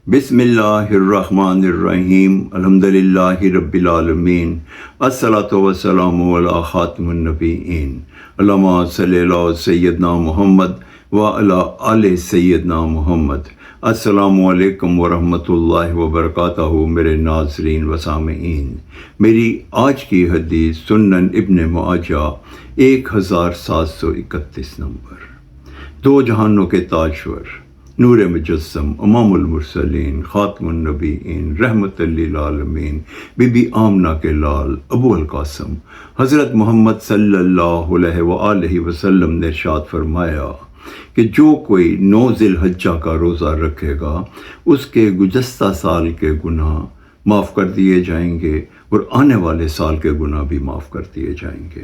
بسم اللہ الرحمن الرحیم الحمدللہ رب العالمین الصلاۃ والسلام علی خاتم النبیین اللہم صلی علی سیدنا محمد وعلی آل سیدنا محمد۔ السلام علیکم ورحمۃ اللہ وبرکاتہ میرے ناظرین و سامعین۔ میری آج کی حدیث سنن ابن ماجہ 1731 نمبر۔ دو جہانوں کے تاجور، نور مجسم، امام المرسلین، خاتم النبیین، رحمت للعالمین، بی بی آمنہ کے لال ابو القاسم حضرت محمد صلی اللہ علیہ وآلہ وسلم نے ارشاد فرمایا کہ جو کوئی 9 ذی الحجہ کا روزہ رکھے گا اس کے گزشتہ سال کے گناہ معاف کر دیے جائیں گے اور آنے والے سال کے گناہ بھی معاف کر دیے جائیں گے۔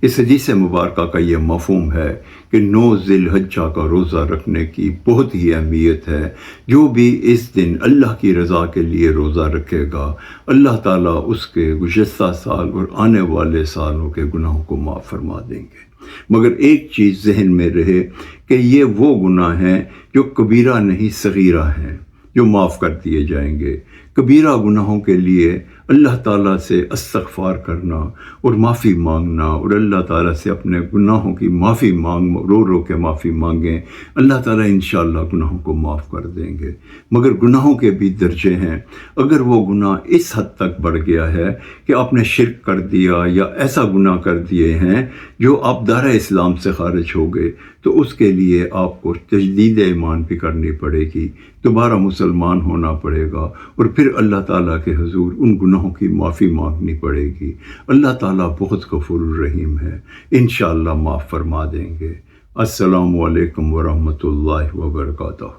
اس حدیث مبارکہ کا یہ مفہوم ہے کہ 9 ذی الحجہ کا روزہ رکھنے کی بہت ہی اہمیت ہے۔ جو بھی اس دن اللہ کی رضا کے لیے روزہ رکھے گا، اللہ تعالیٰ اس کے گزشتہ سال اور آنے والے سالوں کے گناہوں کو معاف فرما دیں گے۔ مگر ایک چیز ذہن میں رہے کہ یہ وہ گناہ ہیں جو کبیرہ نہیں صغیرہ ہیں، جو معاف کر دیے جائیں گے۔ کبیرہ گناہوں کے لیے اللہ تعالیٰ سے استغفار کرنا اور معافی مانگنا، اور اللہ تعالیٰ سے اپنے گناہوں کی معافی رو رو کے معافی مانگیں، اللہ تعالیٰ انشاءاللہ گناہوں کو معاف کر دیں گے۔ مگر گناہوں کے بھی درجے ہیں۔ اگر وہ گناہ اس حد تک بڑھ گیا ہے کہ آپ نے شرک کر دیا یا ایسا گناہ کر دیے ہیں جو آپ دائرہ اسلام سے خارج ہو گئے، تو اس کے لیے آپ کو تجدید ایمان بھی کرنی پڑے گی، دوبارہ مسلمان ہونا پڑے گا، اور پھر اللہ تعالیٰ کے حضور ان گناہوں کی معافی مانگنی پڑے گی۔ اللہ تعالیٰ بہت غفور الرحیم ہے، انشاءاللہ معاف فرما دیں گے۔ السلام علیکم ورحمۃ اللہ وبرکاتہ۔